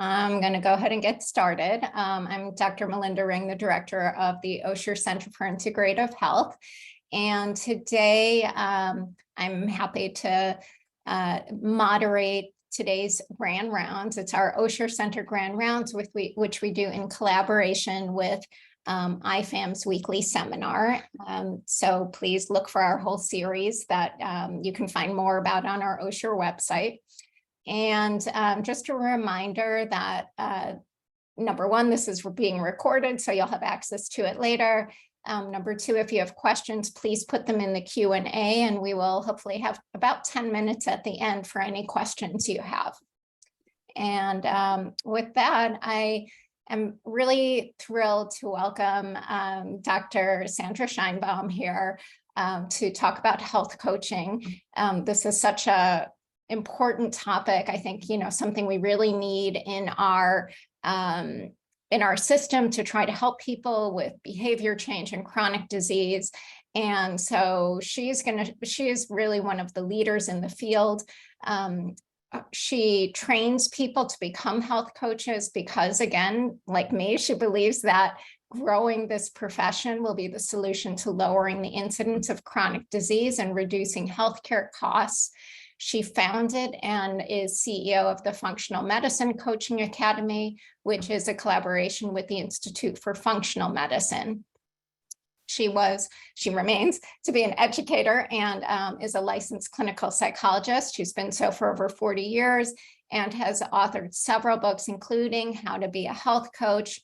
I'm going to go ahead and get started. I'm Dr. Melinda Ring, the director of the Osher Center for Integrative Health. And today I'm happy to moderate today's Grand Rounds. It's our Osher Center Grand Rounds, which we do in collaboration with IFAM's weekly seminar. So please look for our whole series that you can find more about on our Osher website. And just a reminder that number one, this is being recorded, so you'll have access to it later. Number two, if you have questions, please put them in the Q&A, and we will hopefully have about 10 minutes at the end for any questions you have. And with that, I am really thrilled to welcome Dr. Sandra Scheinbaum here to talk about health coaching. This is such a important topic. I think, something we really need in our system to try to help people with behavior change and chronic disease. And so she is really one of the leaders in the field. She trains people to become health coaches because, again, like me, she believes that growing this profession will be the solution to lowering the incidence of chronic disease and reducing healthcare costs. She founded and is CEO of the Functional Medicine Coaching Academy, which is a collaboration with the Institute for Functional Medicine. She remains to be an educator and is a licensed clinical psychologist. She's been so for over 40 years and has authored several books, including How to Be a Health Coach,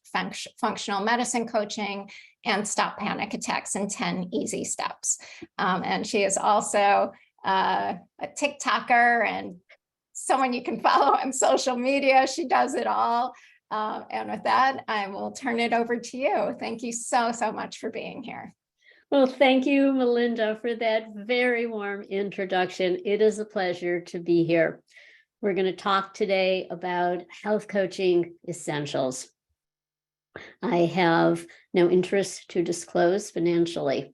Functional Medicine Coaching, and Stop Panic Attacks in 10 Easy Steps. And she is also a TikToker and someone you can follow on social media. She does it all. And with that, I will turn it over to you. Thank you so much for being here. Well, thank you, Melinda, for that very warm introduction. It is a pleasure to be here. We're going to talk today about health coaching essentials. I have no interest to disclose financially.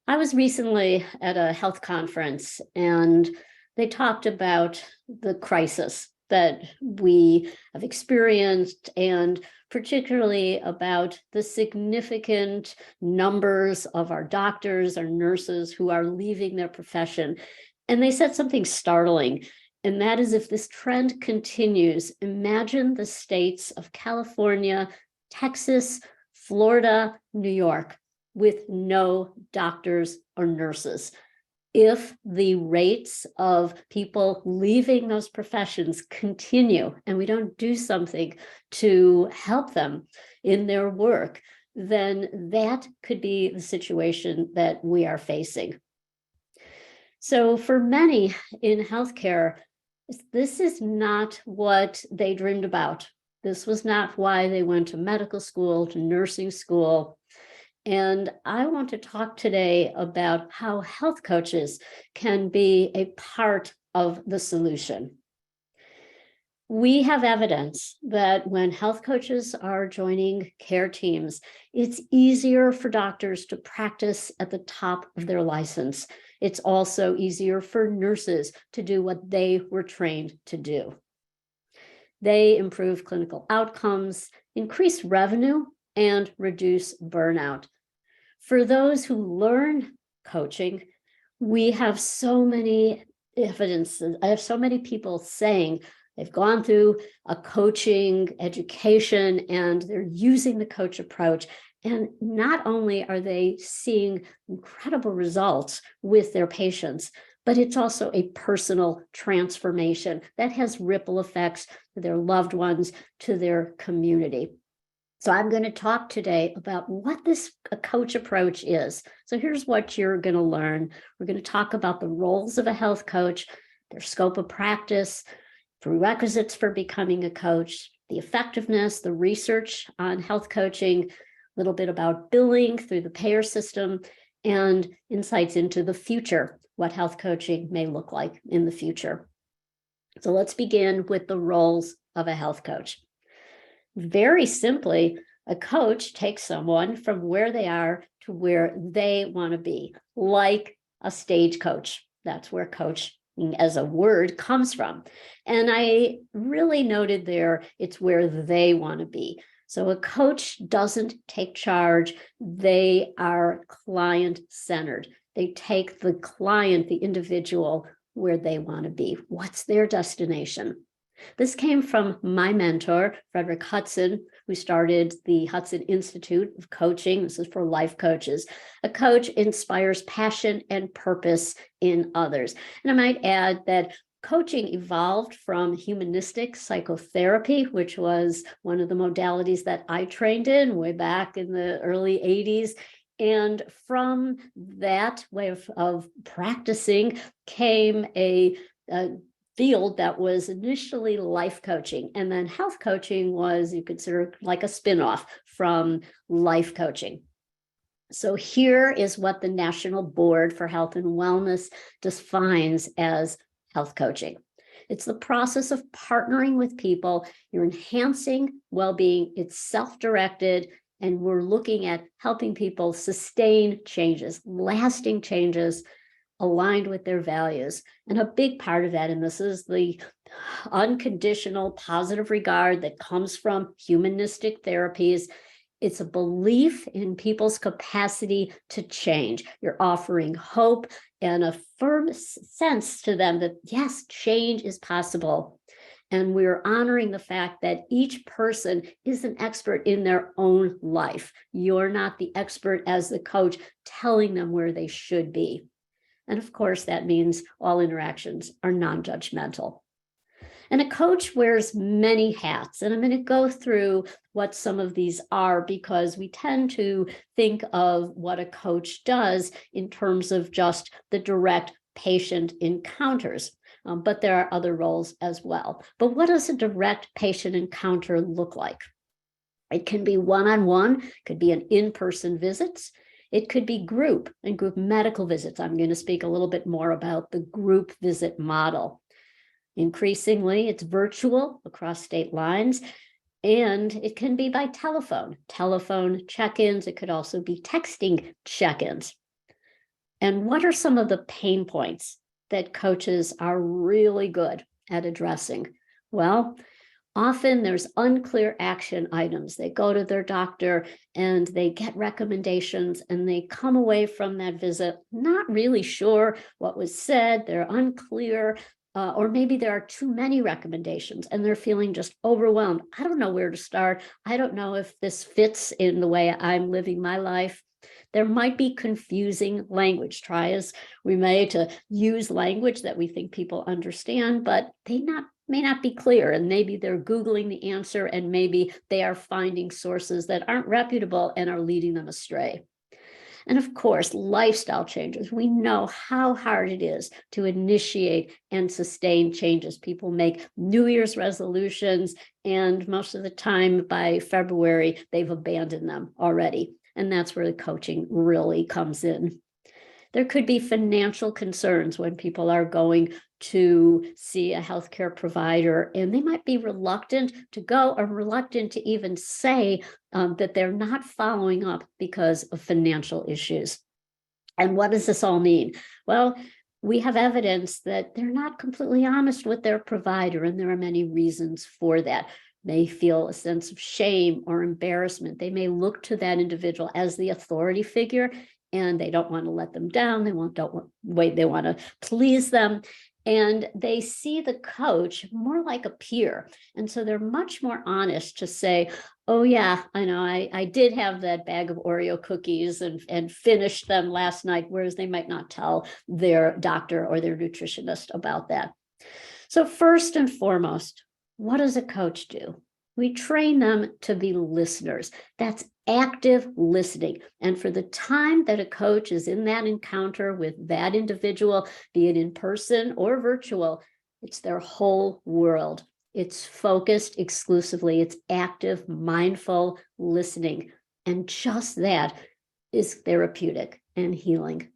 I was recently at a health conference and they talked about the crisis that we have experienced and particularly about the significant numbers of our doctors, our nurses who are leaving their profession. And they said something startling, and that is, if this trend continues, imagine the states of California, Texas, Florida, New York, with no doctors or nurses. If the rates of people leaving those professions continue and we don't do something to help them in their work, then that could be the situation that we are facing. So for many in healthcare, this is not what they dreamed about. This was not why they went to medical school, to nursing school. And I want to talk today about how health coaches can be a part of the solution. We have evidence that when health coaches are joining care teams, it's easier for doctors to practice at the top of their license. It's also easier for nurses to do what they were trained to do. They improve clinical outcomes, increase revenue, and reduce burnout. For those who learn coaching, we have so many evidences. I have so many people saying they've gone through a coaching education and they're using the coach approach. And not only are they seeing incredible results with their patients, but it's also a personal transformation that has ripple effects to their loved ones, to their community. So I'm going to talk today about what this coach approach is. So here's what you're going to learn. We're going to talk about the roles of a health coach, their scope of practice, prerequisites for becoming a coach, the effectiveness, the research on health coaching, a little bit about billing through the payer system, and insights into the future, what health coaching may look like in the future. So let's begin with the roles of a health coach. Very simply, a coach takes someone from where they are to where they want to be, like a stage coach. That's where coach as a word comes from. And I really noted there, it's where they want to be. So a coach doesn't take charge. They are client-centered. They take the client, the individual, where they want to be. What's their destination? This came from my mentor, Frederick Hudson, who started the Hudson Institute of Coaching. This is for life coaches. A coach inspires passion and purpose in others. And I might add that coaching evolved from humanistic psychotherapy, which was one of the modalities that I trained in way back in the early 80s. And from that way of practicing came a field that was initially life coaching, and then health coaching was, you consider, like a spin-off from life coaching. So here is what the National Board for Health and Wellness defines as health coaching. It's the process of partnering with people. You're enhancing well-being. It's self-directed, and we're looking at helping people sustain changes, lasting changes, aligned with their values. And a big part of that, and this is the unconditional positive regard that comes from humanistic therapies, it's a belief in people's capacity to change. You're offering hope and a firm sense to them that, yes, change is possible. And we're honoring the fact that each person is an expert in their own life. You're not the expert as the coach telling them where they should be. And of course, that means all interactions are non-judgmental. And a coach wears many hats. And I'm going to go through what some of these are, because we tend to think of what a coach does in terms of just the direct patient encounters. But there are other roles as well. But what does a direct patient encounter look like? It can be one-on-one, could be an in-person visits. It could be group and group medical visits. I'm going to speak a little bit more about the group visit model. Increasingly, it's virtual across state lines, and it can be by telephone check-ins. It could also be texting check-ins. And what are some of the pain points that coaches are really good at addressing? Well, often there's unclear action items. They go to their doctor and they get recommendations, and they come away from that visit not really sure what was said. They're unclear, or maybe there are too many recommendations and they're feeling just overwhelmed. I don't know where to start. I don't know if this fits in the way I'm living my life. There might be confusing language. Try as we may to use language that we think people understand, but they may not be clear, and maybe they're Googling the answer, and maybe they are finding sources that aren't reputable and are leading them astray. And of course, lifestyle changes. We know how hard it is to initiate and sustain changes. People make New Year's resolutions, and most of the time by February, they've abandoned them already. And that's where the coaching really comes in. There could be financial concerns when people are going to see a healthcare provider, and they might be reluctant to go, or reluctant to even say that they're not following up because of financial issues. And what does this all mean? Well, we have evidence that they're not completely honest with their provider, and there are many reasons for that. They feel a sense of shame or embarrassment. They may look to that individual as the authority figure, and they don't want to let them down. They want to please them. And they see the coach more like a peer. And so they're much more honest to say, oh yeah, I know, I did have that bag of Oreo cookies and finished them last night, whereas they might not tell their doctor or their nutritionist about that. So first and foremost, what does a coach do? We train them to be listeners. That's active listening. And for the time that a coach is in that encounter with that individual, be it in person or virtual, it's their whole world. It's focused exclusively. It's active, mindful listening. And just that is therapeutic and healing.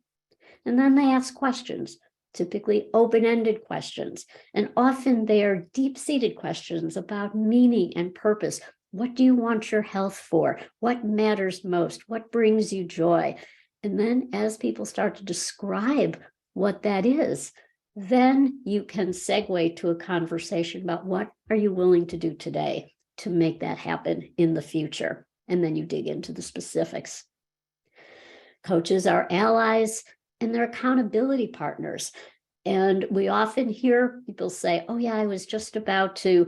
And then they ask questions. Typically open-ended questions. And often they are deep-seated questions about meaning and purpose. What do you want your health for? What matters most? What brings you joy? And then as people start to describe what that is, Then you can segue to a conversation about what are you willing to do today to make that happen in the future. And then you dig into the specifics. Coaches are allies and they're accountability partners. And we often hear people say, oh yeah, I was just about to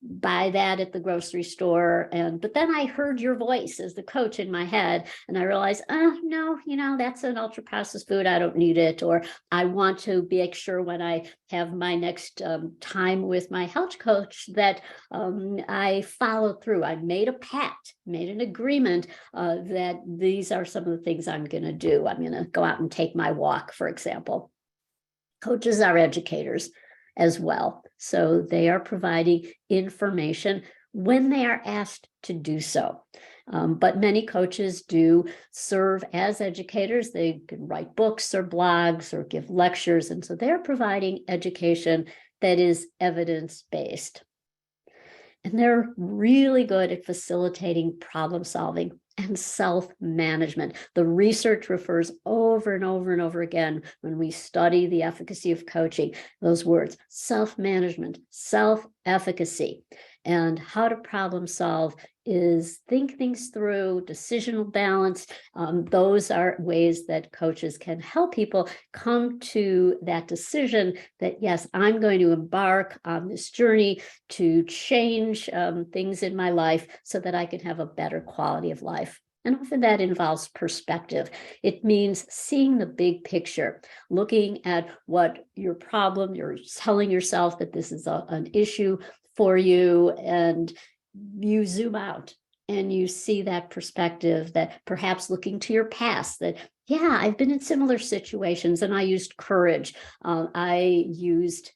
buy that at the grocery store. But then I heard your voice as the coach in my head. And I realized, oh no, that's an ultra processed food. I don't need it. Or I want to make sure when I have my next time with my health coach that I follow through. I made a pact, made an agreement that these are some of the things I'm going to do. I'm going to go out and take my walk, for example. Coaches are educators as well. So they are providing information when they are asked to do so. But many coaches do serve as educators. They can write books or blogs or give lectures. And so they're providing education that is evidence-based. And they're really good at facilitating problem solving and self-management. The research refers over and over and over again when we study the efficacy of coaching, those words, self-management, self-efficacy, and how to problem solve is think things through, decisional balance. Those are ways that coaches can help people come to that decision that, yes, I'm going to embark on this journey to change things in my life so that I can have a better quality of life. And often that involves perspective. It means seeing the big picture, looking at what your problem, you're telling yourself that this is an issue for you, and you zoom out and you see that perspective, that perhaps looking to your past, that, yeah, I've been in similar situations and I used courage. I used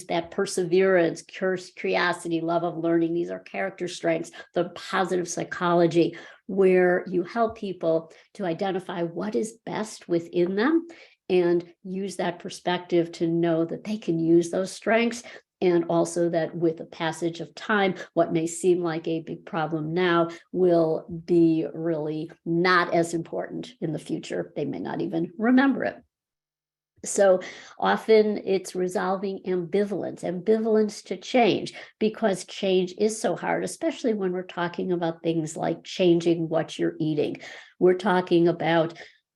that perseverance, curiosity, love of learning. These are character strengths, the positive psychology, where you help people to identify what is best within them and use that perspective to know that they can use those strengths. And also that with the passage of time, what may seem like a big problem now will be really not as important in the future. They may not even remember it. So often it's resolving ambivalence to change, because change is so hard, especially when we're talking about things like changing what you're eating. We're talking about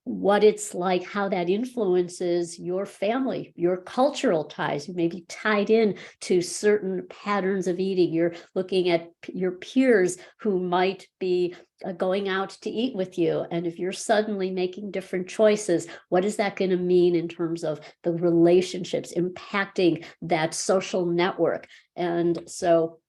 what it's like, how that influences your family, your cultural ties. You may be tied in to certain patterns of eating. You're looking at your peers who might be going out to eat with you. And if you're suddenly making different choices, what is that going to mean in terms of the relationships impacting that social network? And so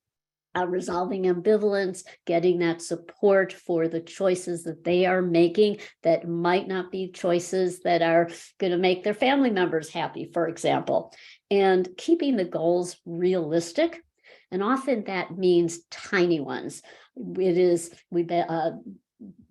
resolving ambivalence, getting that support for the choices that they are making that might not be choices that are going to make their family members happy, for example, and keeping the goals realistic. And often that means tiny ones.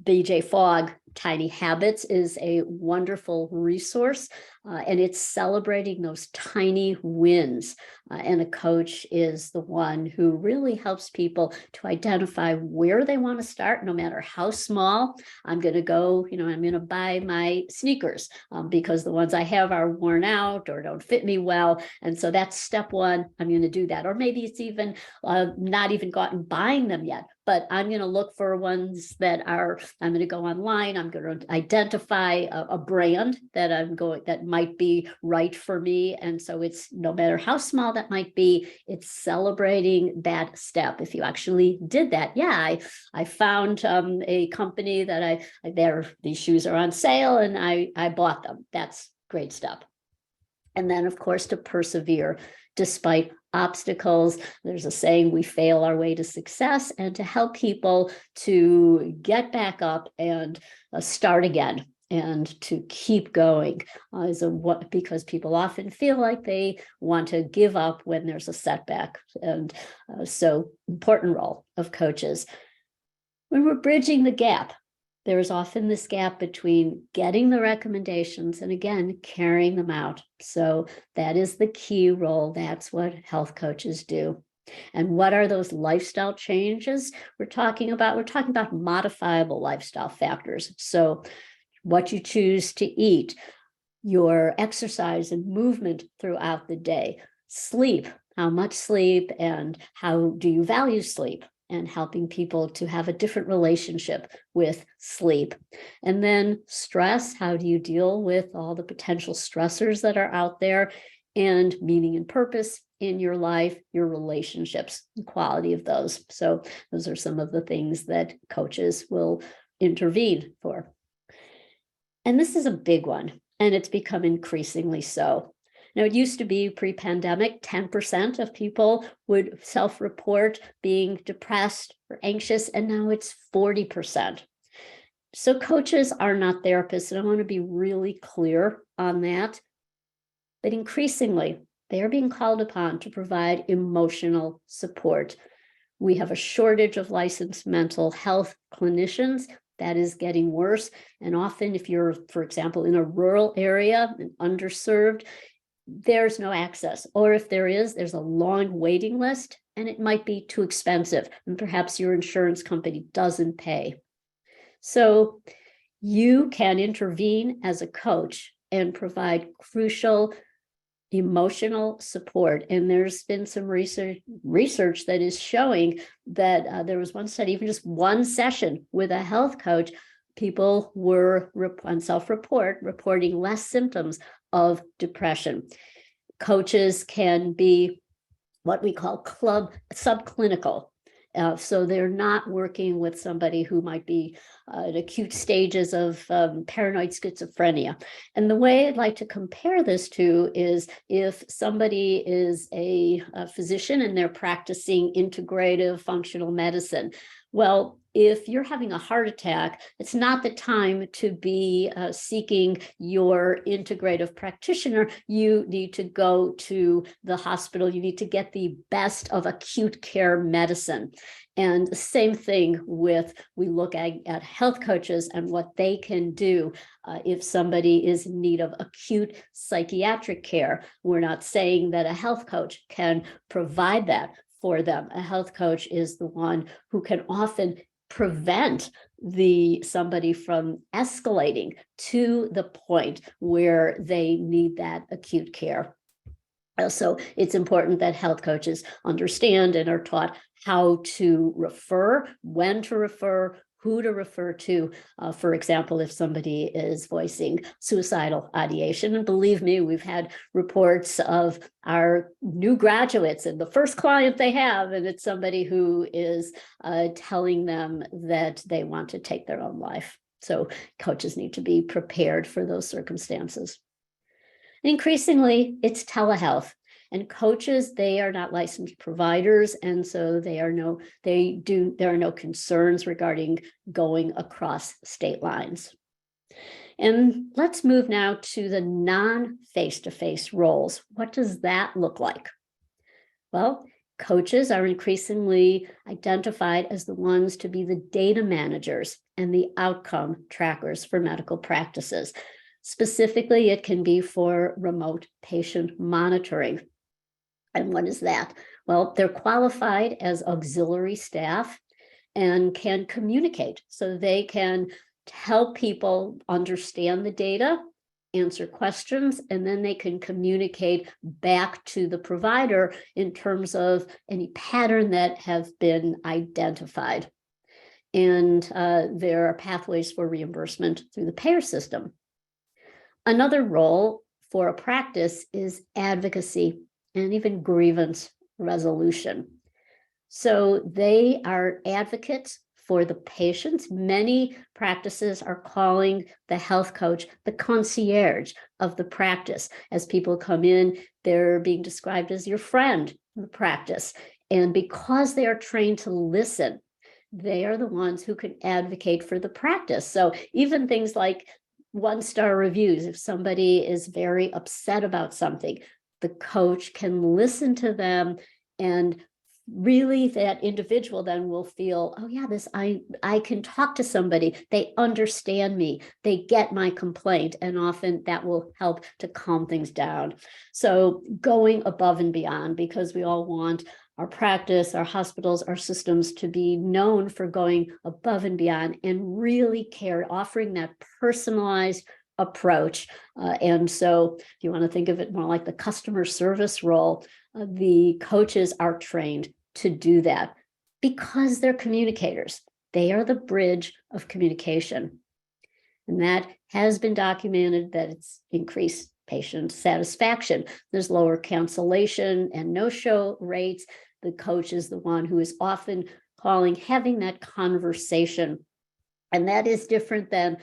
BJ Fogg, Tiny Habits, is a wonderful resource, and it's celebrating those tiny wins. And a coach is the one who really helps people to identify where they want to start, no matter how small. I'm going to go, I'm going to buy my sneakers because the ones I have are worn out or don't fit me well. And so that's step one. I'm going to do that. Or maybe it's even not even gotten buying them yet, but I'm going to look for ones that I'm going to go online. I'm going to identify a brand that might be right for me. And so it's, no matter how small that might be, it's celebrating that step. If you actually did that, I found a company that these shoes are on sale and I bought them. That's great stuff. And then, of course, to persevere despite obstacles. There's a saying, we fail our way to success, and to help people to get back up and start again and to keep going because people often feel like they want to give up when there's a setback. And so important role of coaches. When we're bridging the gap, there is often this gap between getting the recommendations and, again, carrying them out. So that is the key role. That's what health coaches do. And what are those lifestyle changes we're talking about? We're talking about modifiable lifestyle factors. So what you choose to eat, your exercise and movement throughout the day, sleep, how much sleep and how do you value sleep, and helping people to have a different relationship with sleep. And then stress, how do you deal with all the potential stressors that are out there, and meaning and purpose in your life, your relationships, the quality of those. So those are some of the things that coaches will intervene for. And this is a big one, and it's become increasingly so. Now, it used to be pre-pandemic, 10% of people would self-report being depressed or anxious, and now it's 40%. So coaches are not therapists, and I want to be really clear on that. But increasingly, they are being called upon to provide emotional support. We have a shortage of licensed mental health clinicians. That is getting worse. And often if you're, for example, in a rural area and underserved, there's no access. Or if there is, there's a long waiting list and it might be too expensive. And perhaps your insurance company doesn't pay. So you can intervene as a coach and provide crucial emotional support. And there's been some research that is showing that there was one study, even just one session with a health coach, people were on self-report reporting less symptoms of depression. Coaches can be what we call subclinical. So they're not working with somebody who might be at acute stages of paranoid schizophrenia. And the way I'd like to compare this to is if somebody is a physician and they're practicing integrative functional medicine. Well, if you're having a heart attack, it's not the time to be seeking your integrative practitioner. You need to go to the hospital. You need to get the best of acute care medicine. And the same thing with, we look at health coaches and what they can do if somebody is in need of acute psychiatric care. We're not saying that a health coach can provide that for them. A health coach is the one who can often prevent somebody from escalating to the point where they need that acute care. So it's important that health coaches understand and are taught how to refer, when to refer, who to refer to. For example, if somebody is voicing suicidal ideation, and believe me, we've had reports of our new graduates and the first client they have, and it's somebody who is telling them that they want to take their own life. So coaches need to be prepared for those circumstances. Increasingly, it's telehealth. And coaches, they are not licensed providers, and so there are no concerns regarding going across state lines. And let's move now to the non-face-to-face roles. What does that look like? Well, coaches are increasingly identified as the ones to be the data managers and the outcome trackers for medical practices. Specifically, it can be for remote patient monitoring. And what is that? Well, they're qualified as auxiliary staff and can communicate. So they can help people understand the data, answer questions, and then they can communicate back to the provider in terms of any pattern that have been identified. And there are pathways for reimbursement through the payer system. Another role for a practice is advocacy and even grievance resolution. So they are advocates for the patients. Many practices are calling the health coach the concierge of the practice. As people come in, they're being described as your friend in the practice. And because they are trained to listen, they are the ones who can advocate for the practice. So even things like one-star reviews, if somebody is very upset about something, the coach can listen to them, and really that individual then will feel, oh yeah, I can talk to somebody, they understand me, they get my complaint, and often that will help to calm things down. So going above and beyond, because we all want our practice, our hospitals, our systems to be known for going above and beyond and really offering that personalized approach. And so if you want to think of it more like the customer service role, the coaches are trained to do that because they're communicators. They are the bridge of communication. And that has been documented that it's increased patient satisfaction. There's lower cancellation and no-show rates. The coach is the one who is often calling, having that conversation. And that is different than,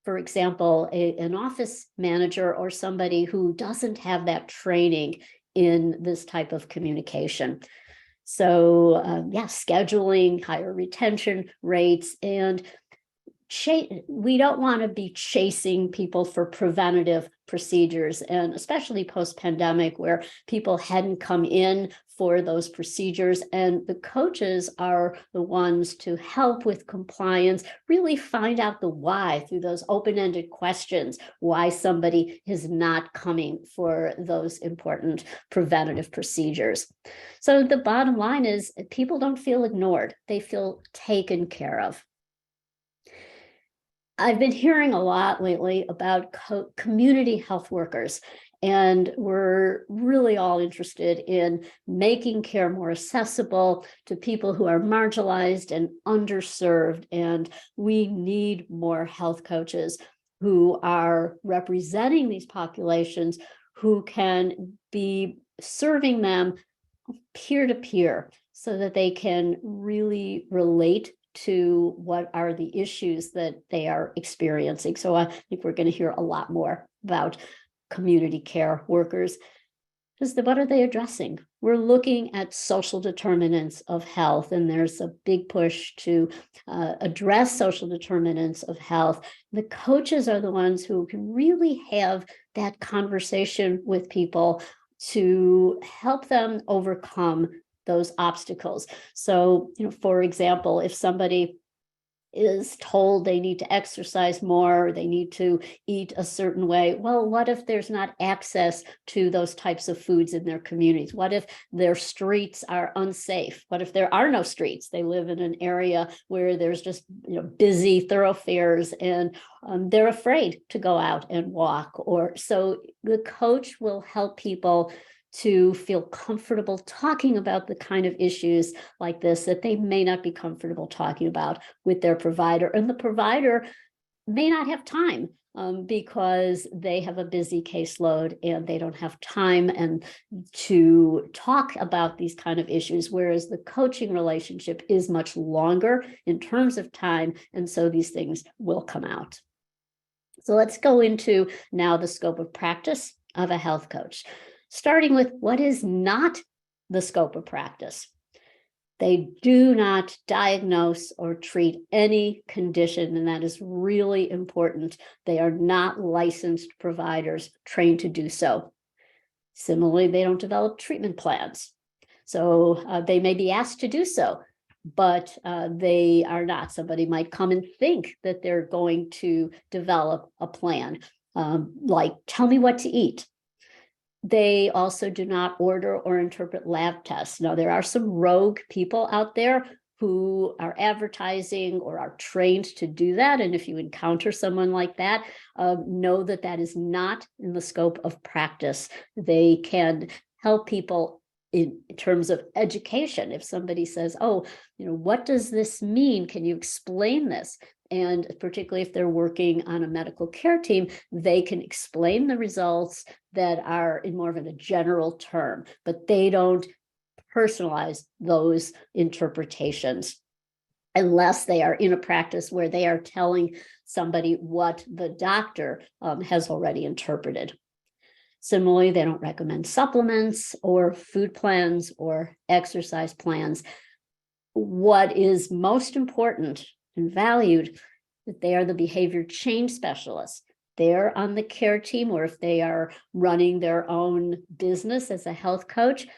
for example, an office manager or somebody who doesn't have that training in this type of communication. So scheduling, higher retention rates, and we don't want to be chasing people for preventative procedures, and especially post-pandemic where people hadn't come in for those procedures, and the coaches are the ones to help with compliance, really find out the why through those open-ended questions, why somebody is not coming for those important preventative procedures. So the bottom line is people don't feel ignored, they feel taken care of. I've been hearing a lot lately about community health workers, and we're really all interested in making care more accessible to people who are marginalized and underserved. And we need more health coaches who are representing these populations, who can be serving them peer-to-peer so that they can really relate to what are the issues that they are experiencing. So I think we're going to hear a lot more about community care workers. Because what are they addressing? We're looking at social determinants of health, and there's a big push to address social determinants of health. The coaches are the ones who can really have that conversation with people to help them overcome those obstacles. So, for example, if somebody is told they need to exercise more, they need to eat a certain way. Well, what if there's not access to those types of foods in their communities? What if their streets are unsafe? What if there are no streets? They live in an area where there's just busy thoroughfares, and they're afraid to go out and walk. Or so the coach will help people to feel comfortable talking about the kind of issues like this that they may not be comfortable talking about with their provider. And the provider may not have time because they have a busy caseload and they don't have time and to talk about these kind of issues, whereas the coaching relationship is much longer in terms of time, and so these things will come out. So let's go into now the scope of practice of a health coach, starting with what is not the scope of practice. They do not diagnose or treat any condition, and that is really important. They are not licensed providers trained to do so. Similarly, they don't develop treatment plans. So they may be asked to do so, but they are not. Somebody might come and think that they're going to develop a plan, like tell me what to eat. They also do not order or interpret lab tests. Now, there are some rogue people out there who are advertising or are trained to do that. And if you encounter someone like that, know that that is not in the scope of practice. They can help people in terms of education. If somebody says, oh, what does this mean? Can you explain this? And particularly if they're working on a medical care team, they can explain the results that are in more of a general term, but they don't personalize those interpretations unless they are in a practice where they are telling somebody what the doctor has already interpreted. Similarly, they don't recommend supplements or food plans or exercise plans. What is most important and valued, that they are the behavior change specialists. They're on the care team, or if they are running their own business as a health coach,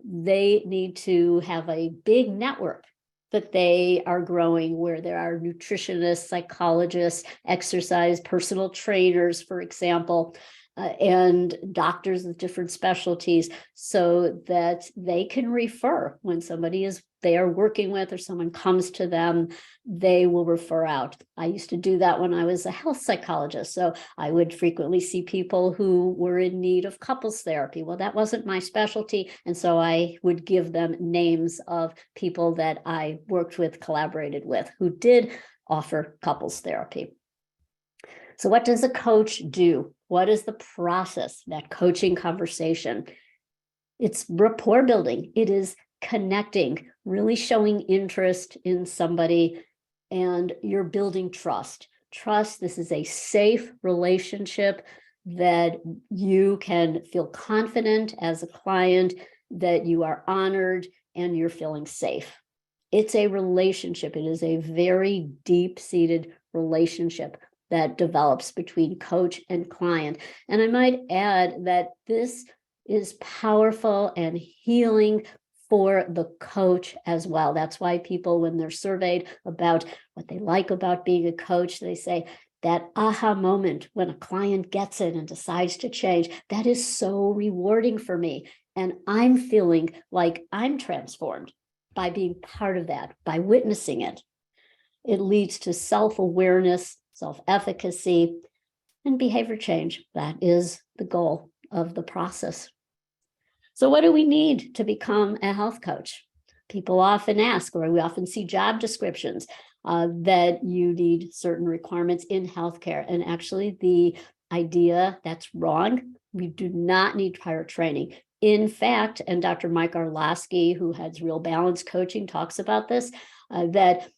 they need to have a big network that they are growing, where there are nutritionists, psychologists, exercise, personal trainers, for example, and doctors with different specialties, so that they can refer when somebody is they are working with or someone comes to them, they will refer out. I used to do that when I was a health psychologist. So I would frequently see people who were in need of couples therapy. Well, that wasn't my specialty. And so I would give them names of people that I worked with, collaborated with, who did offer couples therapy. So what does a coach do? What is the process, that coaching conversation? It's rapport building. It is connecting, really showing interest in somebody, and you're building trust. Trust, this is a safe relationship that you can feel confident as a client, that you are honored and you're feeling safe. It's a relationship. It is a very deep-seated relationship that develops between coach and client. And I might add that this is powerful and healing for the coach as well. That's why people, when they're surveyed about what they like about being a coach, they say that aha moment when a client gets it and decides to change, that is so rewarding for me. And I'm feeling like I'm transformed by being part of that, by witnessing it. It leads to self-awareness, self-efficacy, and behavior change. That is the goal of the process. So what do we need to become a health coach? People often ask, or we often see job descriptions that you need certain requirements in healthcare. And actually the idea, that's wrong. We do not need prior training. In fact, and Dr. Mike Arlosky, who has Real Balance Coaching, talks about this, that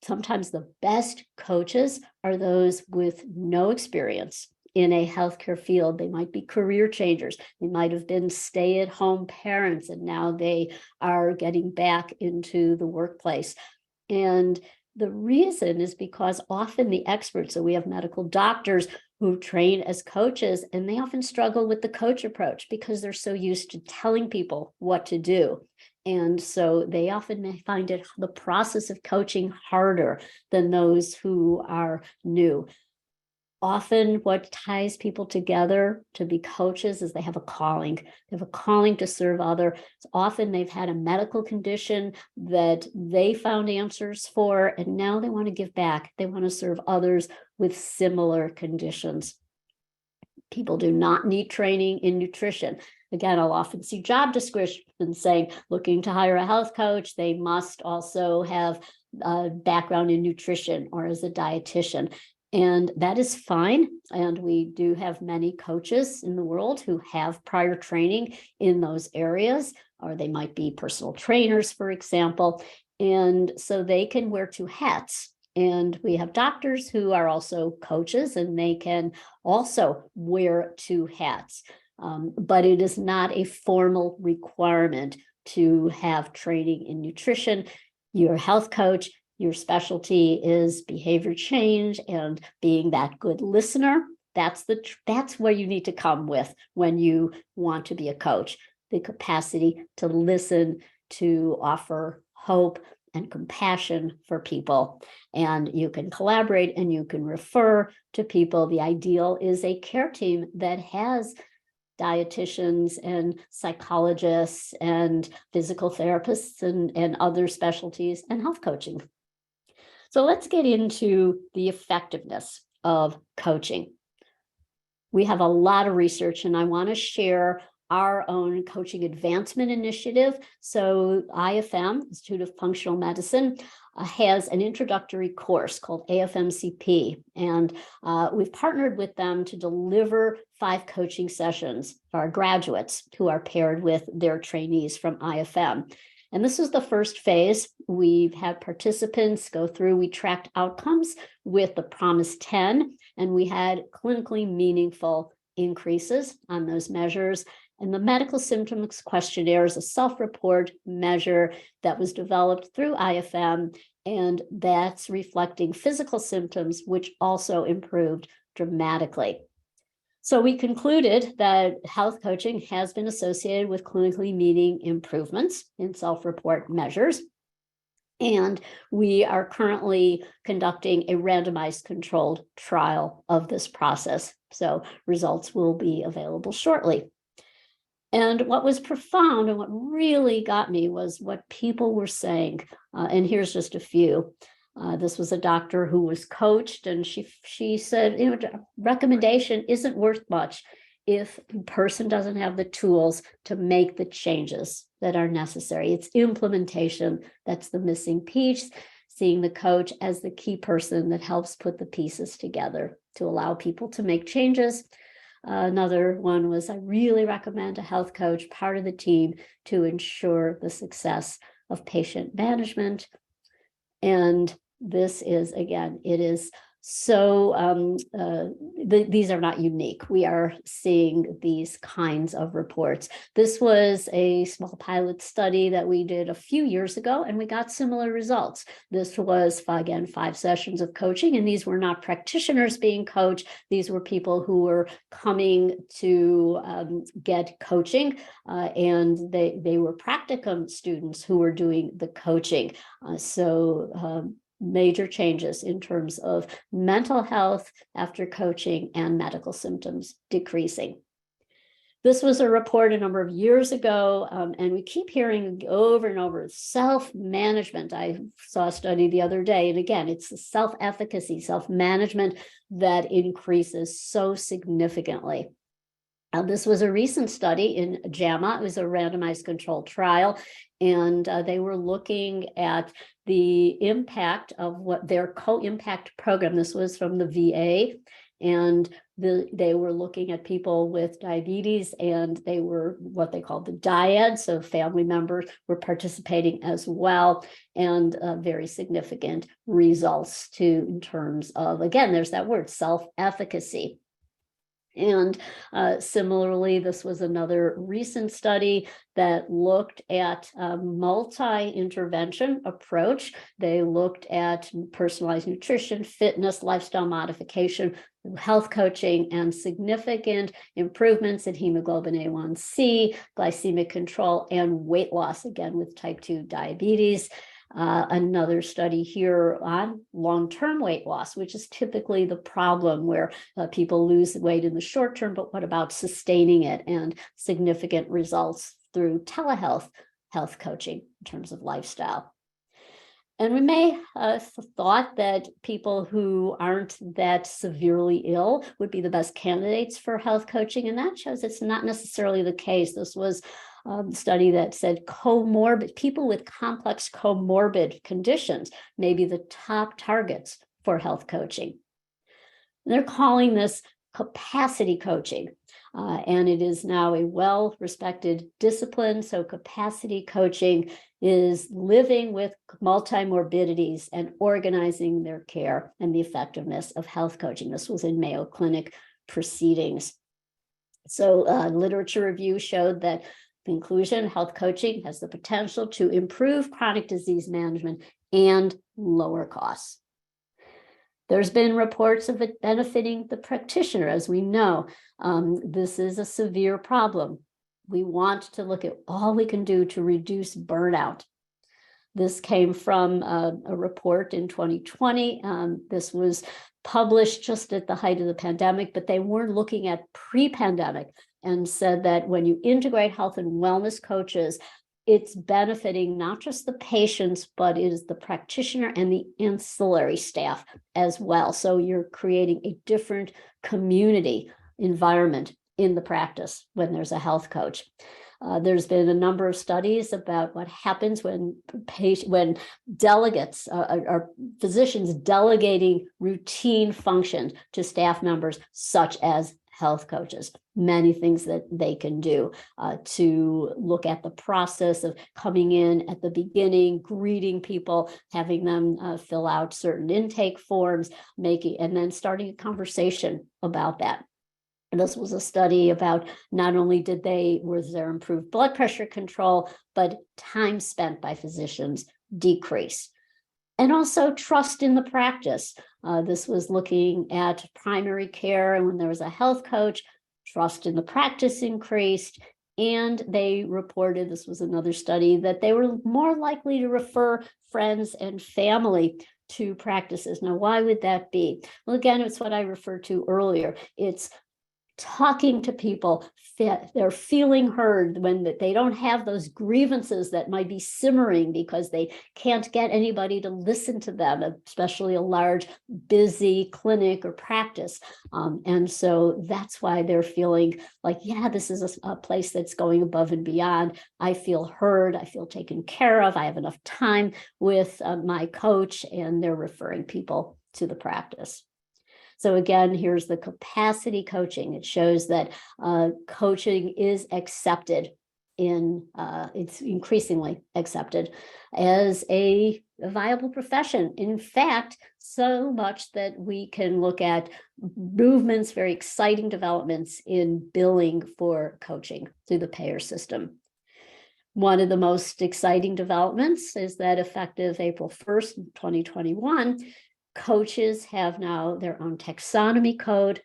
sometimes the best coaches are those with no experience in a healthcare field. They might be career changers. They might have been stay-at-home parents, and now they are getting back into the workplace. And the reason is because often the experts, so we have medical doctors who train as coaches, and they often struggle with the coach approach because they're so used to telling people what to do. And so they often may find the process of coaching harder than those who are new. Often what ties people together to be coaches is they have a calling. They have a calling to serve others. Often they've had a medical condition that they found answers for, and now they want to give back. They want to serve others with similar conditions. People do not need training in nutrition. Again, I'll often see job descriptions saying, looking to hire a health coach, they must also have a background in nutrition or as a dietitian. And that is fine. And we do have many coaches in the world who have prior training in those areas, or they might be personal trainers, for example. And so they can wear two hats. And we have doctors who are also coaches, and they can also wear two hats. But it is not a formal requirement to have training in nutrition. You're a health coach. Your specialty is behavior change and being that good listener. That's where you need to come with when you want to be a coach. The capacity to listen, to offer hope and compassion for people. And you can collaborate and you can refer to people. The ideal is a care team that has dietitians and psychologists and physical therapists and other specialties and health coaching. So let's get into the effectiveness of coaching. We have a lot of research, and I want to share our own coaching advancement initiative. So IFM, Institute of Functional Medicine, has an introductory course called AFMCP, and we've partnered with them to deliver 5 coaching sessions for our graduates who are paired with their trainees from IFM. And this is the first phase. We've had participants go through, we tracked outcomes with the Promise 10, and we had clinically meaningful increases on those measures. And the medical symptoms questionnaire is a self-report measure that was developed through IFM, and that's reflecting physical symptoms, which also improved dramatically. So we concluded that health coaching has been associated with clinically meaning improvements in self-report measures. And we are currently conducting a randomized controlled trial of this process. So results will be available shortly. And what was profound and what really got me was what people were saying. And here's just a few. This was a doctor who was coached, and she said, recommendation isn't worth much if the person doesn't have the tools to make the changes that are necessary. It's implementation that's the missing piece, seeing the coach as the key person that helps put the pieces together to allow people to make changes. Another one was, I really recommend a health coach, part of the team, to ensure the success of patient management. And this is, again, it is so, these are not unique. We are seeing these kinds of reports. This was a small pilot study that we did a few years ago, and we got similar results. This was, again, 5 sessions of coaching, and these were not practitioners being coached. These were people who were coming to get coaching, and they were practicum students who were doing the coaching. Major changes in terms of mental health after coaching and medical symptoms decreasing. This was a report a number of years ago, and we keep hearing over and over, self-management. I saw a study the other day, and again, it's the self-efficacy, self-management that increases so significantly. This was a recent study in JAMA. It was a randomized controlled trial, and they were looking at the impact of what their co-impact program. This was from the VA, and they were looking at people with diabetes, and they were what they called the dyad, so family members were participating as well, and very significant results too in terms of, again, there's that word, self-efficacy. And similarly, this was another recent study that looked at a multi-intervention approach. They looked at personalized nutrition, fitness, lifestyle modification, health coaching, and significant improvements in hemoglobin A1C, glycemic control, and weight loss, again, with type 2 diabetes. Another study here on long-term weight loss, which is typically the problem where people lose weight in the short term, but what about sustaining it, and significant results through telehealth health coaching in terms of lifestyle. And we may have thought that people who aren't that severely ill would be the best candidates for health coaching, and that shows it's not necessarily the case. This was study that said comorbid people with complex comorbid conditions may be the top targets for health coaching. They're calling this capacity coaching, and it is now a well-respected discipline. So capacity coaching is living with multimorbidities and organizing their care and the effectiveness of health coaching. This was in Mayo Clinic proceedings. So literature review showed that conclusion, health coaching has the potential to improve chronic disease management and lower costs. There's been reports of it benefiting the practitioner, as we know. This is a severe problem. We want to look at all we can do to reduce burnout. This came from a report in 2020. This was published just at the height of the pandemic, but they were looking at pre-pandemic and said that when you integrate health and wellness coaches, it's benefiting not just the patients, but it is the practitioner and the ancillary staff as well. So you're creating a different community environment in the practice when there's a health coach. There's been a number of studies about what happens when delegates or physicians delegating routine functions to staff members, such as health coaches. Many things that they can do to look at the process of coming in at the beginning, greeting people, having them fill out certain intake forms, and then starting a conversation about that. And this was a study about not only was there improved blood pressure control, but time spent by physicians decreased. And also trust in the practice. This was looking at primary care, and when there was a health coach, trust in the practice increased. And they reported, this was another study, that they were more likely to refer friends and family to practices. Now, why would that be? Well, again, it's what I referred to earlier. It's talking to people, they're feeling heard when they don't have those grievances that might be simmering because they can't get anybody to listen to them, especially a large, busy clinic or practice. And so that's why they're feeling like, yeah, this is a place that's going above and beyond. I feel heard, I feel taken care of, I have enough time with my coach, and they're referring people to the practice. So again, here's the capacity coaching. It shows that coaching is accepted it's increasingly accepted as a viable profession. In fact, so much that we can look at movements, very exciting developments in billing for coaching through the payer system. One of the most exciting developments is that effective April 1st, 2021, coaches have now their own taxonomy code,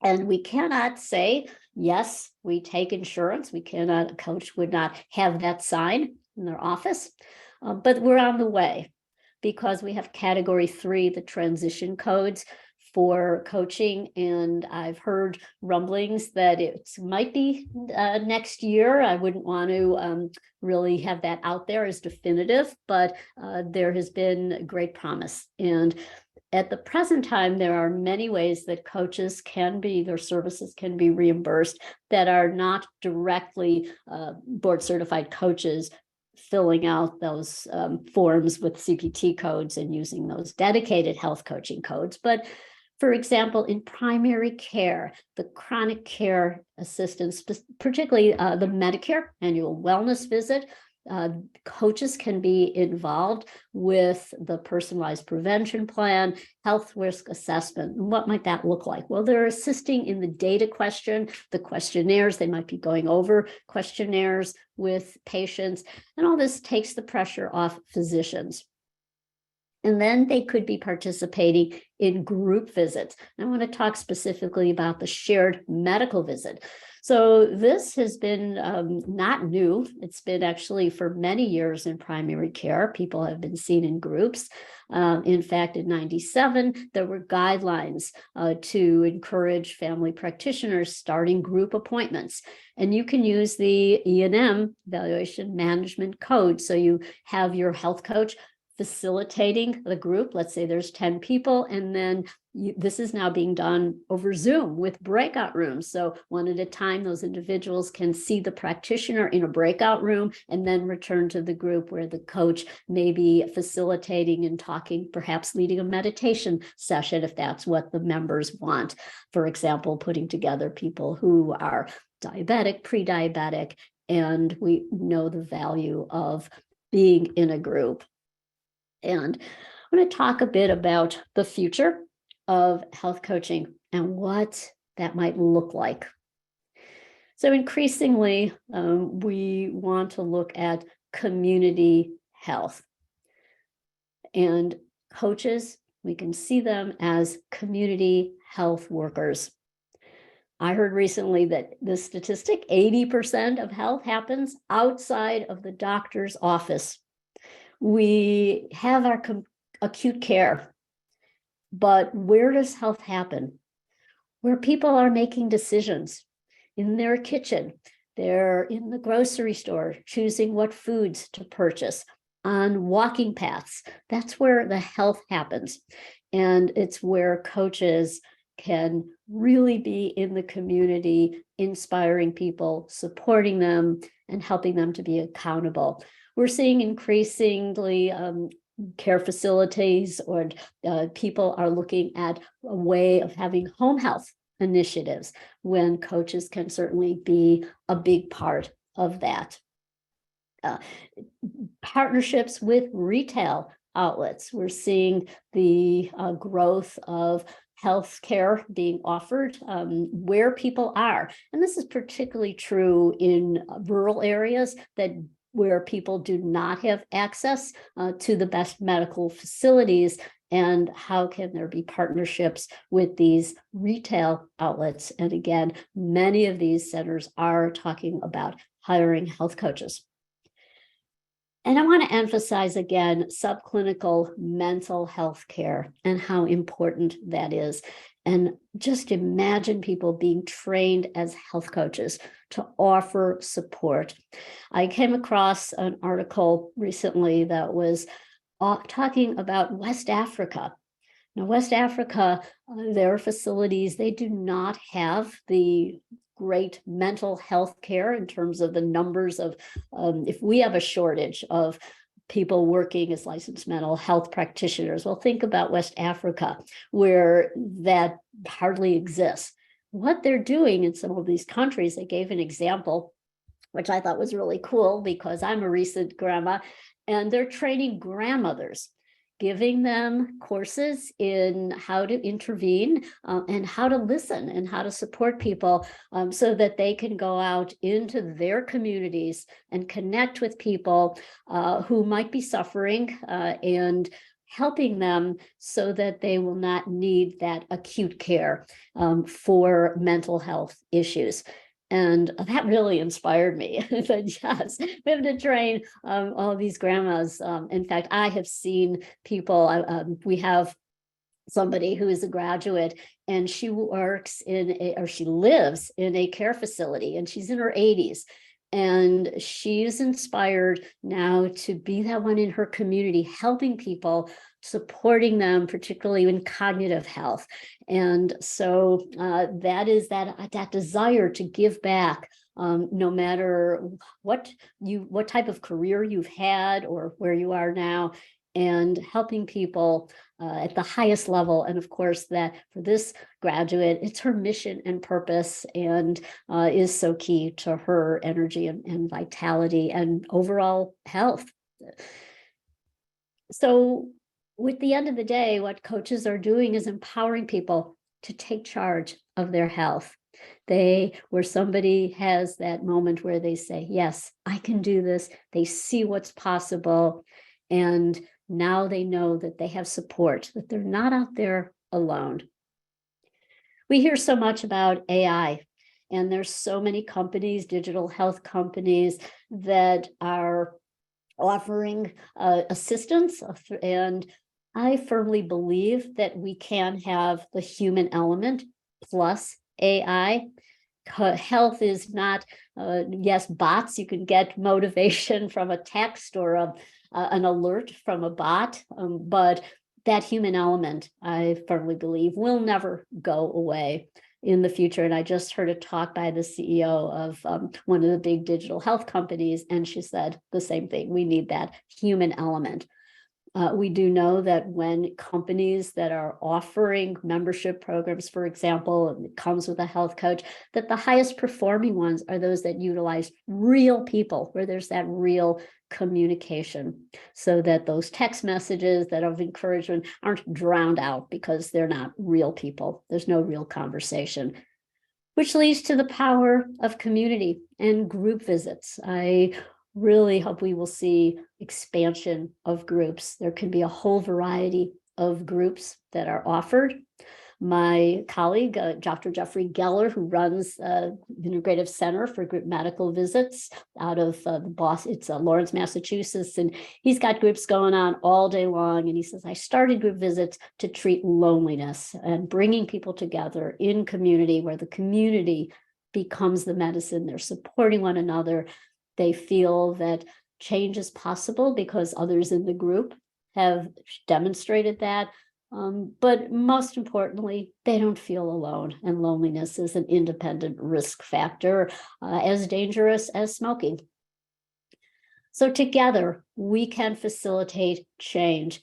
and we cannot say, yes, we take insurance. A coach would not have that sign in their office, but we're on the way because we have category 3, the transition codes for coaching. And I've heard rumblings that it might be next year. I wouldn't want to really have that out there as definitive, but there has been great promise. And at the present time, there are many ways that their services can be reimbursed that are not directly board certified coaches filling out those forms with CPT codes and using those dedicated health coaching codes. But for example, in primary care, the chronic care assistance, particularly the Medicare annual wellness visit, coaches can be involved with the personalized prevention plan, health risk assessment. What might that look like? Well, they're assisting in the data question, the questionnaires. They might be going over questionnaires with patients, and all this takes the pressure off physicians. And then they could be participating in group visits. I want to talk specifically about the shared medical visit. So this has been not new. It's been actually for many years in primary care. People have been seen in groups. In fact, in '97, there were guidelines to encourage family practitioners starting group appointments. And you can use the E&M, Evaluation Management Code. So you have your health coach facilitating the group. Let's say there's 10 people, and then this is now being done over Zoom with breakout rooms. So one at a time, those individuals can see the practitioner in a breakout room and then return to the group where the coach may be facilitating and talking, perhaps leading a meditation session if that's what the members want. For example, putting together people who are diabetic, pre-diabetic, and we know the value of being in a group. And I'm going to talk a bit about the future of health coaching and what that might look like. So increasingly, we want to look at community health. And coaches, we can see them as community health workers. I heard recently that the statistic, 80% of health happens outside of the doctor's office. We have our acute care, but where does health happen? Where people are making decisions in their kitchen, they're in the grocery store, choosing what foods to purchase, on walking paths. That's where the health happens. And it's where coaches can really be in the community, inspiring people, supporting them, and helping them to be accountable. We're seeing increasingly care facilities or people are looking at a way of having home health initiatives when coaches can certainly be a big part of that. Partnerships with retail outlets. We're seeing the growth of healthcare being offered where people are. And this is particularly true in rural areas where people do not have access to the best medical facilities. And how can there be partnerships with these retail outlets? And again, many of these centers are talking about hiring health coaches. And I want to emphasize again, subclinical mental health care and how important that is. And just imagine people being trained as health coaches to offer support. I came across an article recently that was talking about West Africa. Now, West Africa, their facilities, they do not have the great mental health care in terms of the numbers of, if we have a shortage of people working as licensed mental health practitioners. Well, think about West Africa, where that hardly exists. What they're doing in some of these countries, they gave an example, which I thought was really cool because I'm a recent grandma, and they're training grandmothers, giving them courses in how to intervene and how to listen and how to support people so that they can go out into their communities and connect with people who might be suffering and helping them so that they will not need that acute care for mental health issues. And that really inspired me. I said, yes, we have to train all these grandmas. In fact, I have seen people, we have somebody who is a graduate, and she works she lives in a care facility, and she's in her 80s. And she's inspired now to be that one in her community, helping people, supporting them, particularly in cognitive health. And so that is that desire to give back, no matter what type of career you've had or where you are now, and helping people at the highest level. And of course, that for this graduate, it's her mission and purpose, and is so key to her energy and vitality and overall health. So with the end of the day, what coaches are doing is empowering people to take charge of their health. Where somebody has that moment where they say, yes, I can do this. They see what's possible. And now they know that they have support, that they're not out there alone. We hear so much about AI, and there's so many companies, digital health companies, that are offering assistance. And I firmly believe that we can have the human element plus AI. Health is not, yes, bots. You can get motivation from a text or an alert from a bot, but that human element, I firmly believe, will never go away in the future. And I just heard a talk by the CEO of one of the big digital health companies, and she said the same thing. We need that human element. We do know that when companies that are offering membership programs, for example, and it comes with a health coach, that the highest performing ones are those that utilize real people, where there's that real communication, so that those text messages that of encouragement aren't drowned out because they're not real people. There's no real conversation, which leads to the power of community and group visits. I really hope we will see expansion of groups. There can be a whole variety of groups that are offered. My colleague, Dr. Jeffrey Geller, who runs the Integrative Center for Group Medical Visits out of it's Lawrence, Massachusetts, and he's got groups going on all day long. And he says, I started group visits to treat loneliness and bringing people together in community, where the community becomes the medicine. They're supporting one another. They feel that change is possible because others in the group have demonstrated that. But most importantly, they don't feel alone. And loneliness is an independent risk factor, as dangerous as smoking. So together, we can facilitate change.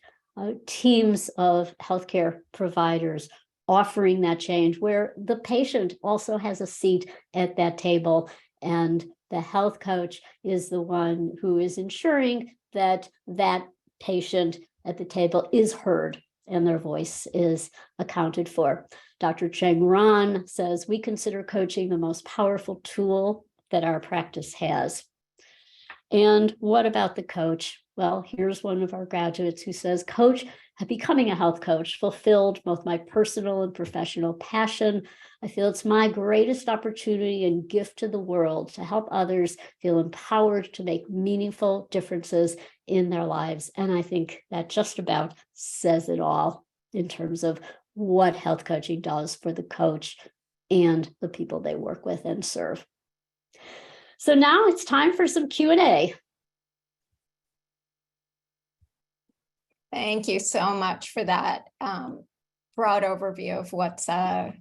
Teams of healthcare providers offering that change, where the patient also has a seat at that table, and the health coach is the one who is ensuring that that patient at the table is heard and their voice is accounted for. Dr. Cheng Ran says, we consider coaching the most powerful tool that our practice has. And what about the coach? Well, here's one of our graduates who says, Coach, becoming a health coach fulfilled both my personal and professional passion. I feel it's my greatest opportunity and gift to the world to help others feel empowered to make meaningful differences in their lives. And I think that just about says it all in terms of what health coaching does for the coach and the people they work with and serve. So now it's time for some Q&A. Thank you so much for that broad overview of what's a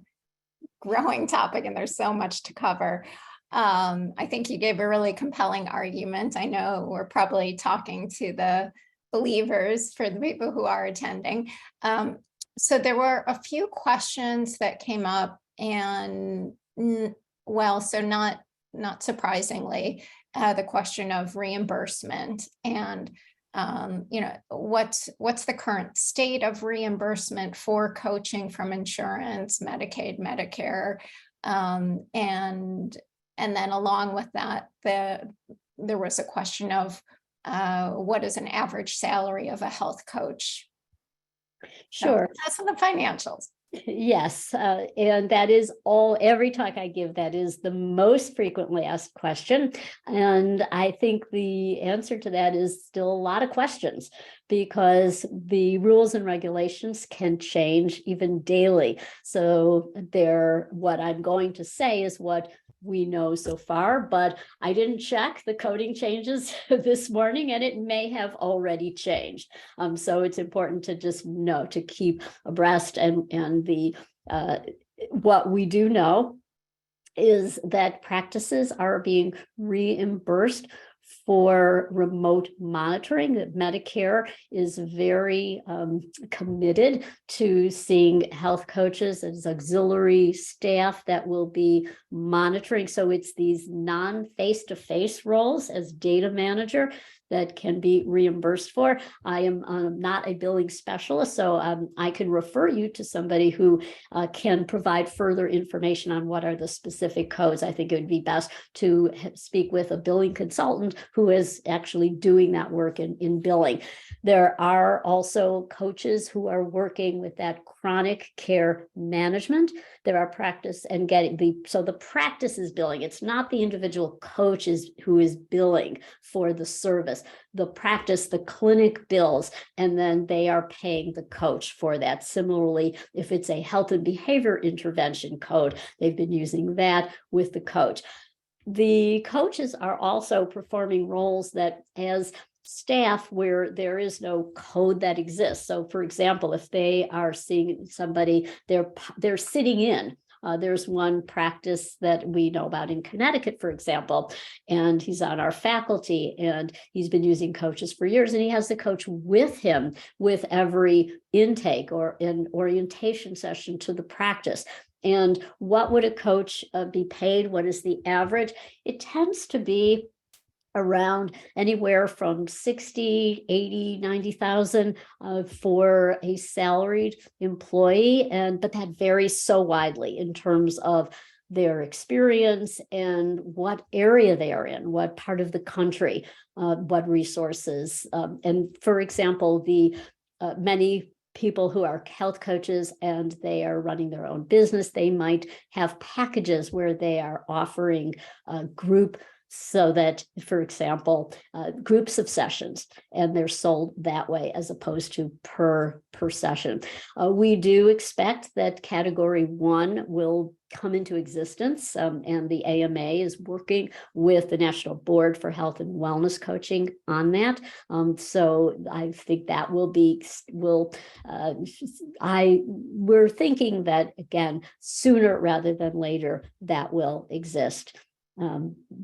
growing topic, and there's so much to cover. I think you gave a really compelling argument. I know we're probably talking to the believers for the people who are attending. So there were a few questions that came up, and so not surprisingly, the question of reimbursement and what's the current state of reimbursement for coaching from insurance, Medicaid, Medicare, and then along with that, there was a question of what is an average salary of a health coach? Sure. So that's the financials. Yes, and that is every talk I give, that is the most frequently asked question. And I think the answer to that is still a lot of questions, because the rules and regulations can change even daily. So what I'm going to say is what we know so far, but I didn't check the coding changes this morning, and it may have already changed. So it's important to just know, to keep abreast, and what we do know is that practices are being reimbursed for remote monitoring. That Medicare is very committed to seeing health coaches as auxiliary staff that will be monitoring. So it's these non-face-to-face roles as data manager that can be reimbursed for. I am not a billing specialist, so I can refer you to somebody who can provide further information on what are the specific codes. I think it would be best to speak with a billing consultant who is actually doing that work in billing. There are also coaches who are working with that chronic care management. There are practice and so the practice is billing. It's not the individual coach who is billing for the service. The practice, the clinic bills, and then they are paying the coach for that. Similarly, if it's a health and behavior intervention code, they've been using that with the coach. The coaches are also performing roles that, as staff, where there is no code that exists. So for example, if they are seeing somebody, they're sitting in. There's one practice that we know about in Connecticut, for example, and he's on our faculty, and he's been using coaches for years, and he has the coach with him with every intake or an orientation session to the practice. And what would a coach be paid? What is the average? It tends to be around anywhere from 60, 80, 90,000 for a salaried employee. But that varies so widely in terms of their experience and what area they are in, what part of the country, what resources. And for example, many people who are health coaches and they are running their own business, they might have packages where they are offering a group, so that, for example, groups of sessions, and they're sold that way as opposed to per session. We do expect that Category 1 will come into existence, and the AMA is working with the National Board for Health and Wellness Coaching on that. So I think that we're thinking that, again, sooner rather than later, that will exist.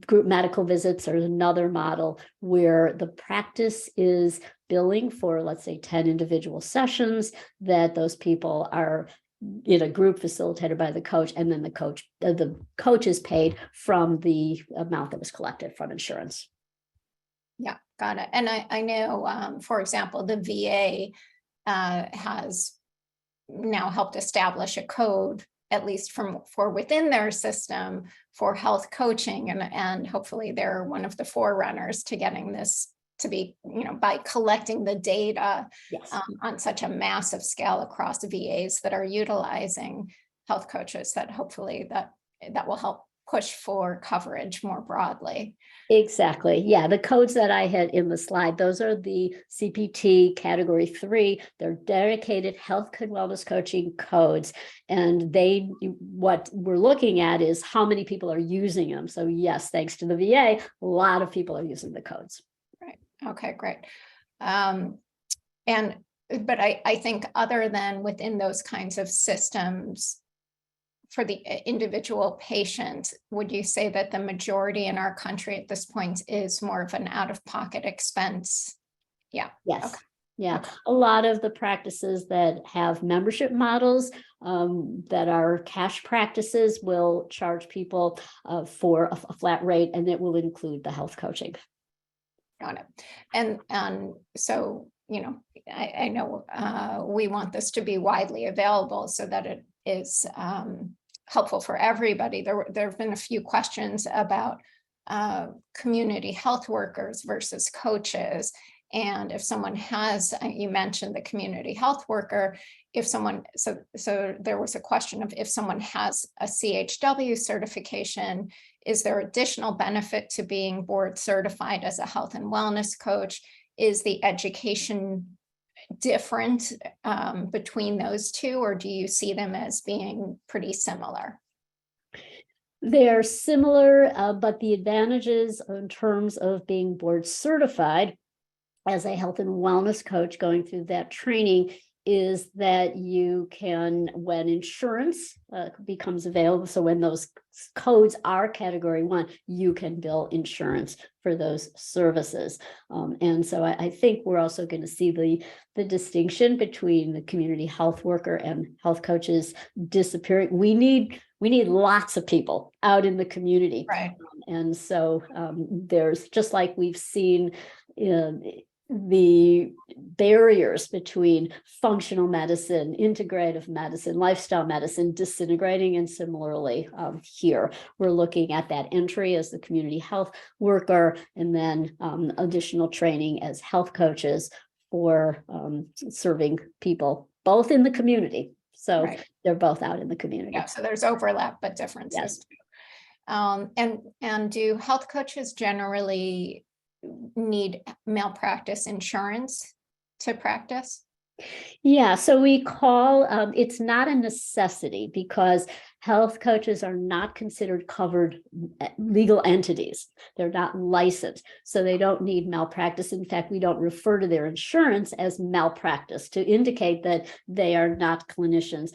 Group medical visits are another model where the practice is billing for, let's say, 10 individual sessions, that those people are in a group facilitated by the coach, and then the coach is paid from the amount that was collected from insurance. Yeah, got it. And I know, for example, the VA has now helped establish a code, at least for within their system, for health coaching, and hopefully they're one of the forerunners to getting this to be, by collecting the data. Yes. On such a massive scale across VAs that are utilizing health coaches, that hopefully that will help push for coverage more broadly. Exactly. Yeah. The codes that I had in the slide, those are the CPT category 3. They're dedicated health and wellness coaching codes. And what we're looking at is how many people are using them. So yes, thanks to the VA, a lot of people are using the codes. Right. Okay, great. But I think other than within those kinds of systems, for the individual patient, would you say that the majority in our country at this point is more of an out-of-pocket expense? Yeah. Yes. Okay. Yeah. Okay. A lot of the practices that have membership models that are cash practices will charge people for a flat rate, and it will include the health coaching. Got it. And so, I know we want this to be widely available so that it is helpful for everybody. There have been a few questions about community health workers versus coaches. And if someone has, you mentioned the community health worker, so there was a question of if someone has a CHW certification, is there additional benefit to being board certified as a health and wellness coach? Is the education different between those two, or do you see them as being pretty similar? They're similar, but the advantages in terms of being board certified as a health and wellness coach going through that training is that you can, when insurance becomes available, so when those codes are category 1, you can bill insurance for those services. And so I think we're also going to see the distinction between the community health worker and health coaches disappearing. We need lots of people out in the community. Right. And so there's, just like we've seen the barriers between functional medicine, integrative medicine, lifestyle medicine disintegrating. And similarly here, we're looking at that entry as the community health worker, and then additional training as health coaches for serving people both in the community. So right. They're both out in the community. Yeah, so there's overlap, but differences. Yes. And do health coaches generally need malpractice insurance to practice? Yeah, so we call it's not a necessity because health coaches are not considered covered legal entities. They're not licensed, so they don't need malpractice. In fact, we don't refer to their insurance as malpractice to indicate that they are not clinicians.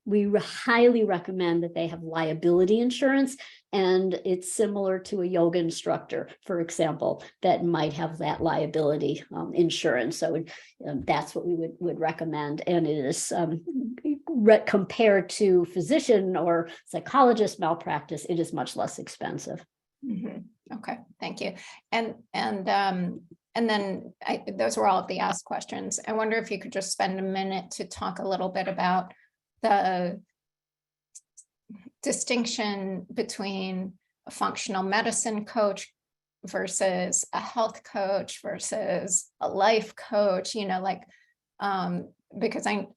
We highly recommend that they have liability insurance, and it's similar to a yoga instructor, for example, that might have that liability insurance. So that's what we would recommend, and it is compared to physician or psychologist malpractice, it is much less expensive. Mm-hmm. Okay, thank you. And then those were all of the asked questions. I wonder if you could just spend a minute to talk a little bit about the distinction between a functional medicine coach versus a health coach versus a life coach, because I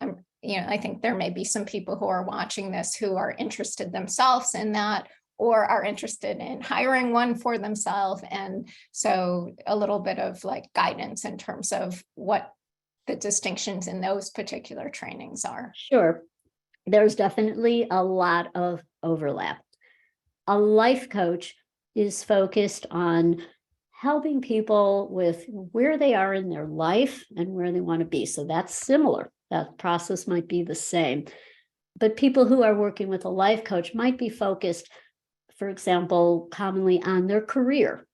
think there may be some people who are watching this who are interested themselves in that, or are interested in hiring one for themselves. And so a little bit of guidance in terms of what the distinctions in those particular trainings are. Sure. There's definitely a lot of overlap. A life coach is focused on helping people with where they are in their life and where they want to be. So that's similar. That process might be the same. But people who are working with a life coach might be focused, for example, commonly on their career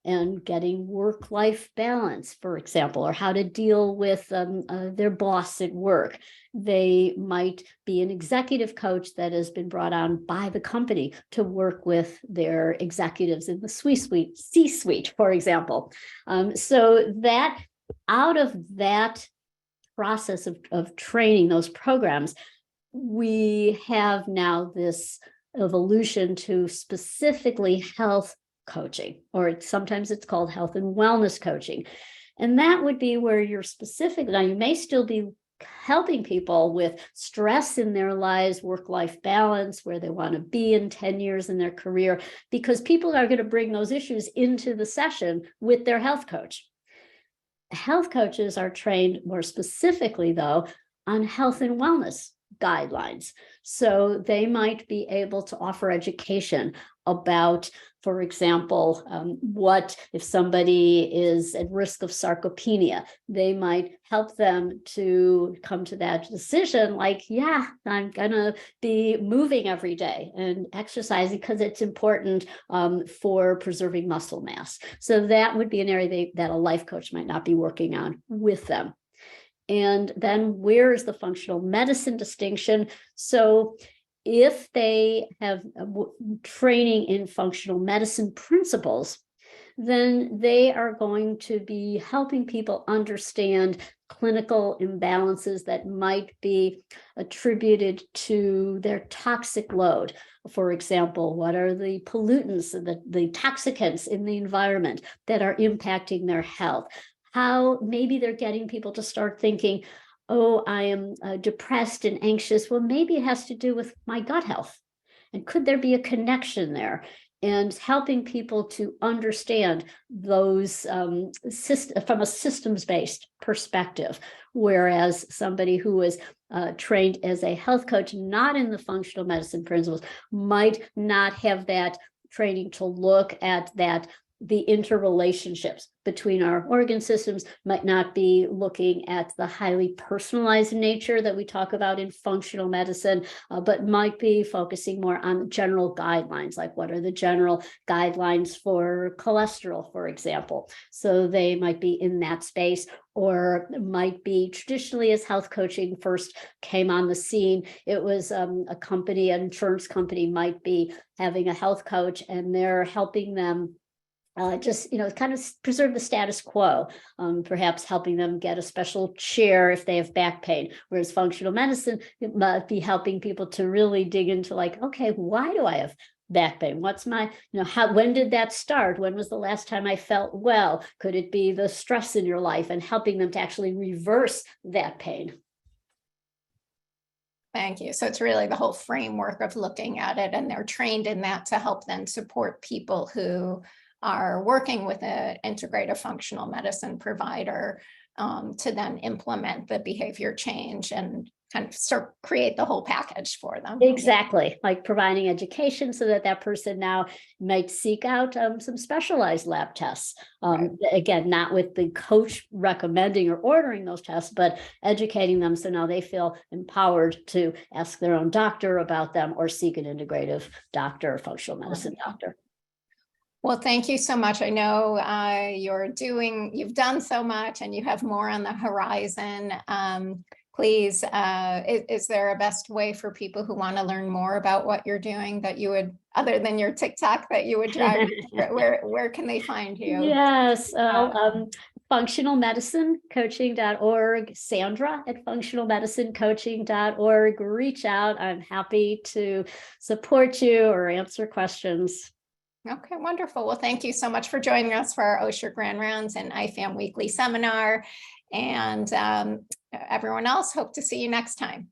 and getting work-life balance, for example, or how to deal with their boss at work. They might be an executive coach that has been brought on by the company to work with their executives in the C-suite, for example. So that out of that process of training, those programs, we have now this evolution to specifically health coaching, or sometimes it's called health and wellness coaching. And that would be where you're specific. Now, you may still be helping people with stress in their lives, work-life balance, where they want to be in 10 years in their career, because people are going to bring those issues into the session with their health coach. Health coaches are trained more specifically, though, on health and wellness guidelines. So they might be able to offer education about, for example, what if somebody is at risk of sarcopenia. They might help them to come to that decision like, yeah, I'm gonna be moving every day and exercising because it's important for preserving muscle mass. So that would be an area that a life coach might not be working on with them. And then where is the functional medicine distinction? So if they have training in functional medicine principles, then they are going to be helping people understand clinical imbalances that might be attributed to their toxic load. For example, what are the pollutants, the toxicants in the environment that are impacting their health? How maybe they're getting people to start thinking, oh, I am depressed and anxious. Well, maybe it has to do with my gut health. And could there be a connection there? And helping people to understand those from a systems-based perspective, whereas somebody who is trained as a health coach, not in the functional medicine principles, might not have that training to look at that. The interrelationships between our organ systems, might not be looking at the highly personalized nature that we talk about in functional medicine, but might be focusing more on general guidelines, like what are the general guidelines for cholesterol, for example. So they might be in that space, or might be traditionally, as health coaching first came on the scene, it was a company, an insurance company might be having a health coach, and they're helping them just, kind of preserve the status quo, perhaps helping them get a special chair if they have back pain. Whereas functional medicine, it might be helping people to really dig into like, okay, why do I have back pain? What's my, when did that start? When was the last time I felt well? Could it be the stress in your life, and helping them to actually reverse that pain? Thank you. So it's really the whole framework of looking at it, and they're trained in that to help then support people who are working with an integrative functional medicine provider to then implement the behavior change and kind of create the whole package for them. Exactly, like providing education so that that person now might seek out some specialized lab tests. Right. Again, not with the coach recommending or ordering those tests, but educating them so now they feel empowered to ask their own doctor about them, or seek an integrative doctor or functional medicine doctor. Well, thank you so much. I know you've done so much, and you have more on the horizon. Please, is there a best way for people who want to learn more about what you're doing that you would, other than your TikTok, that you would drive? Where can they find you? Yes, functionalmedicinecoaching.org, Sandra at functionalmedicinecoaching.org. Reach out. I'm happy to support you or answer questions. Okay, wonderful. Well, thank you so much for joining us for our OSHR Grand Rounds and IFAM Weekly Seminar. And everyone else, hope to see you next time.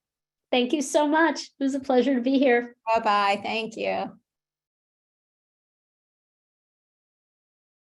Thank you so much. It was a pleasure to be here. Bye-bye. Thank you.